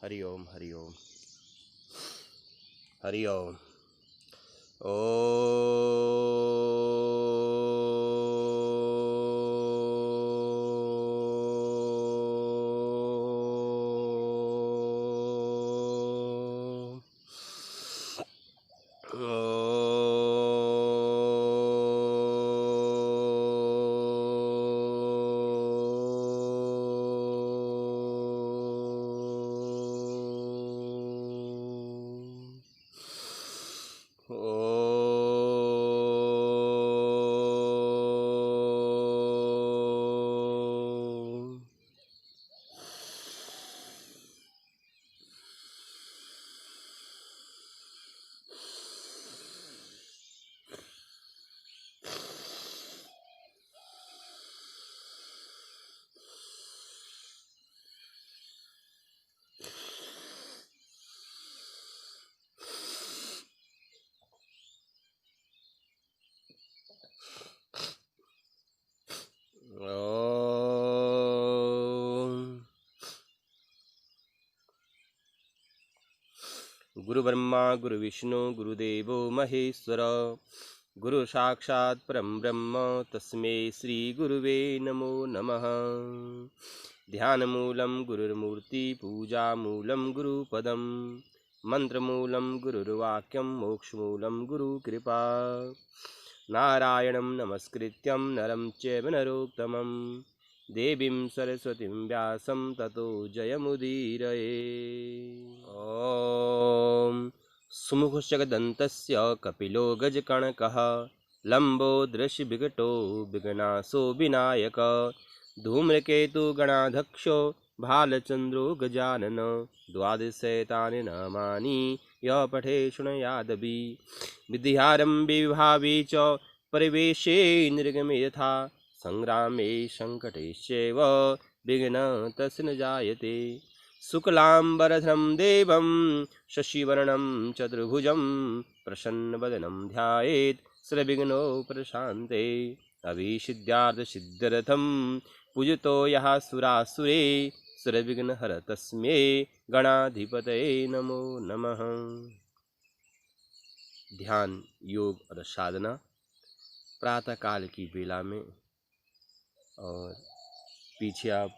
हरि ओम हरि ओम हरि ओम। ओ गुरु ब्रह्मा गुरु विष्णु गुरुदेवो महेश्वर गुरु साक्षात् परम ब्रह्म तस्मै श्री गुरुवे नमो नमः। ध्यानमूलं गुरुर्मूर्ति पूजामूलं गुरुपदं मंत्रमूलं गुरुर्वाक्यं मोक्षमूलं गुरुकृपा। नारायणं नमस्कृत्यं नरं चैव नरोत्तमं देवीं सरस्वतीं व्यासं ततो जयमुदीरये। ॐ सुमुखशकदन्तस्य कपिलो गजकणकः लम्बोदृशविकटो विघ्नासो विनायक धूम्रकेतुगणाध्यक्षो भालचन्द्रो गजानन द्वादशैतानि नामानि यः पठे शृणुयादपि विद्यारम्भे विभावे च परिवेशे निर्गमे यथा संग्रामे संकटेश्चैव विघ्नः तस्य न जायते। शुक्लाम्बरधरं देवं शशिवर्णं चतुर्भुजं प्रसन्नवदनं ध्यायेत् सर्वविघ्नोपशान्ते। अभिसिद्ध्यार्थसिद्ध्यर्थं पूजितो यः सुरासुरे सर्वविघ्नहर तस्मै गणाधिपतये नमो नमः। ध्यान योग और साधना प्रातः काल की बेला में, और पीछे आप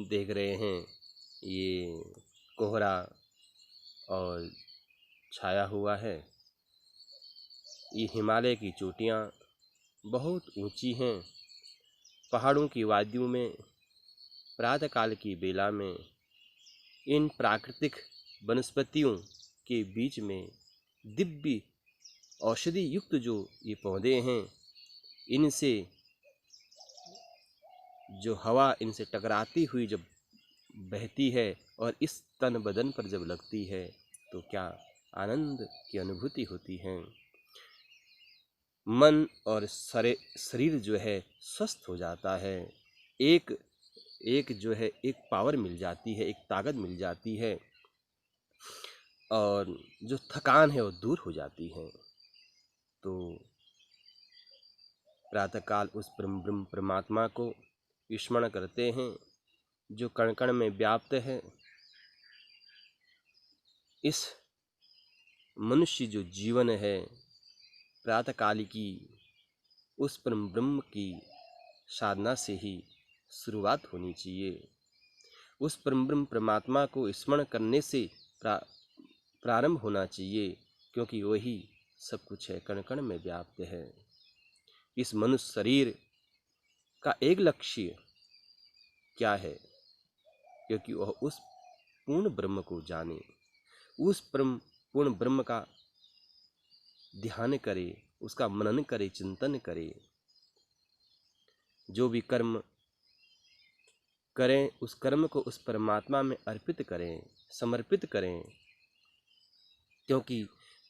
देख रहे हैं ये कोहरा और छाया हुआ है। ये हिमालय की चोटियाँ बहुत ऊंची हैं। पहाड़ों की वादियों में प्रातःकाल की बेला में इन प्राकृतिक वनस्पतियों के बीच में दिव्य औषधि युक्त जो ये पौधे हैं, इनसे जो हवा इनसे टकराती हुई जब बहती है और इस तन बदन पर जब लगती है तो क्या आनंद की अनुभूति होती है। मन और शरीर जो है स्वस्थ हो जाता है। एक जो है एक पावर मिल जाती है, एक ताकत मिल जाती है, और जो थकान है वो दूर हो जाती है। तो प्रातःकाल उस ब्रह्म परमात्मा को स्मरण करते हैं जो कण कण में व्याप्त है। इस मनुष्य जो जीवन है प्रातःकाल की उस परम ब्रह्म की साधना से ही शुरुआत होनी चाहिए। उस परम ब्रह्म परमात्मा को स्मरण करने से प्रारंभ होना चाहिए, क्योंकि वही सब कुछ है, कण कण में व्याप्त है। इस मनुष्य शरीर का एक लक्ष्य क्या है? क्योंकि वह उस पूर्ण ब्रह्म को जाने, उस पूर्ण ब्रह्म का ध्यान करे, उसका मनन करे, चिंतन करे। जो भी कर्म करें उस कर्म को उस परमात्मा में अर्पित करें, समर्पित करें, क्योंकि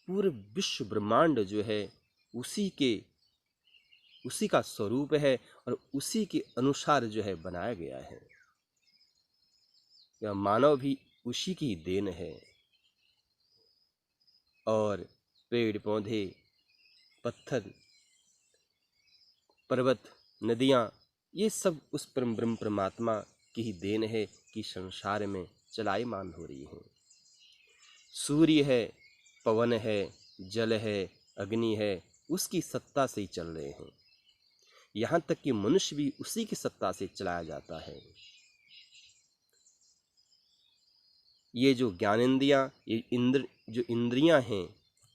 पूरे विश्व ब्रह्मांड जो है उसी का स्वरूप है और उसी के अनुसार जो है बनाया गया है। यह मानव भी उसी की देन है, और पेड़ पौधे, पत्थर, पर्वत, नदियाँ, ये सब उस परम ब्रह्म परमात्मा की ही देन है कि संसार में चलायमान हो रही हैं। सूर्य है, पवन है, जल है, अग्नि है, उसकी सत्ता से ही चल रहे हैं। यहाँ तक कि मनुष्य भी उसी की सत्ता से चलाया जाता है। ये जो ज्ञानेंद्रियाँ, ये जो इंद्रियाँ हैं,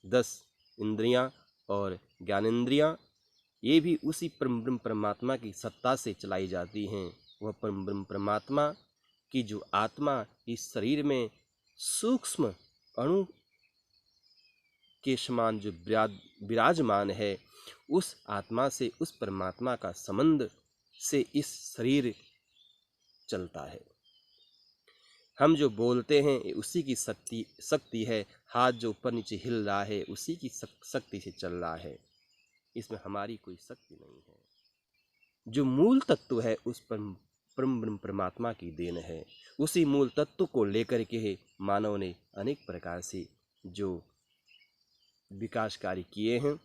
10 इंद्रियाँ और ज्ञानेंद्रियाँ, ये भी उसी परम ब्रह्म परमात्मा की सत्ता से चलाई जाती हैं। वह परम ब्रह्म परमात्मा की जो आत्मा इस शरीर में सूक्ष्म अणु के समान जो विराजमान है, उस आत्मा से, उस परमात्मा का संबंध से इस शरीर चलता है। हम जो बोलते हैं ये उसी की शक्ति है। हाथ जो ऊपर नीचे हिल रहा है उसी की शक्ति से चल रहा है, इसमें हमारी कोई शक्ति नहीं है। जो मूल तत्व है उस परम ब्रह्म परमात्मा की देन है। उसी मूल तत्व को लेकर के मानव ने अनेक प्रकार से जो विकास कार्य किए हैं,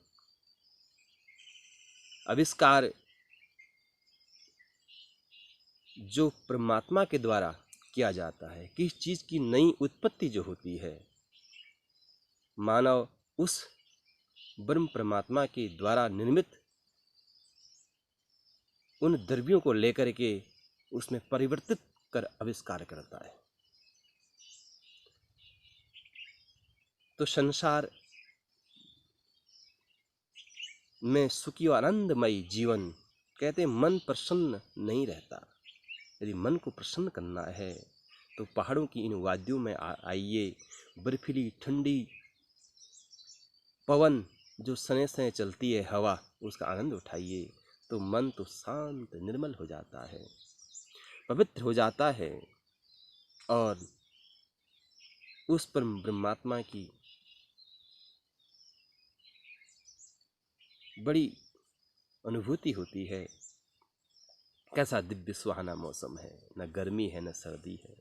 आविष्कार जो परमात्मा के द्वारा किया जाता है, किस चीज की नई उत्पत्ति जो होती है, मानव उस ब्रह्म परमात्मा के द्वारा निर्मित उन द्रव्यों को लेकर के उसमें परिवर्तित कर आविष्कार करता है। तो संसार में सुखी और आनंदमयी जीवन, कहते मन प्रसन्न नहीं रहता। यदि मन को प्रसन्न करना है तो पहाड़ों की इन वादियों में आइए, बर्फीली ठंडी पवन जो सने सने चलती है हवा, उसका आनंद उठाइए, तो मन तो शांत निर्मल हो जाता है, पवित्र हो जाता है और उस परम ब्रह्मात्मा की बड़ी अनुभूति होती है। कैसा दिव्य सुहाना मौसम है, न गर्मी है न सर्दी है।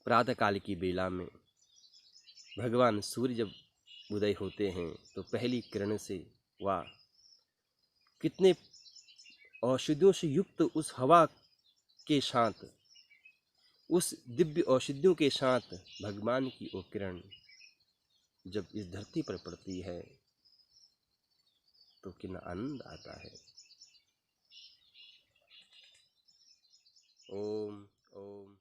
प्रातःकाल की बेला में भगवान सूर्य जब उदय होते हैं तो पहली किरण से वाह, कितने औषधियों से युक्त उस हवा के साथ, उस दिव्य औषधियों के साथ भगवान की वो किरण जब इस धरती पर पड़ती है तो कितना आनंद आता है। ओम ओम।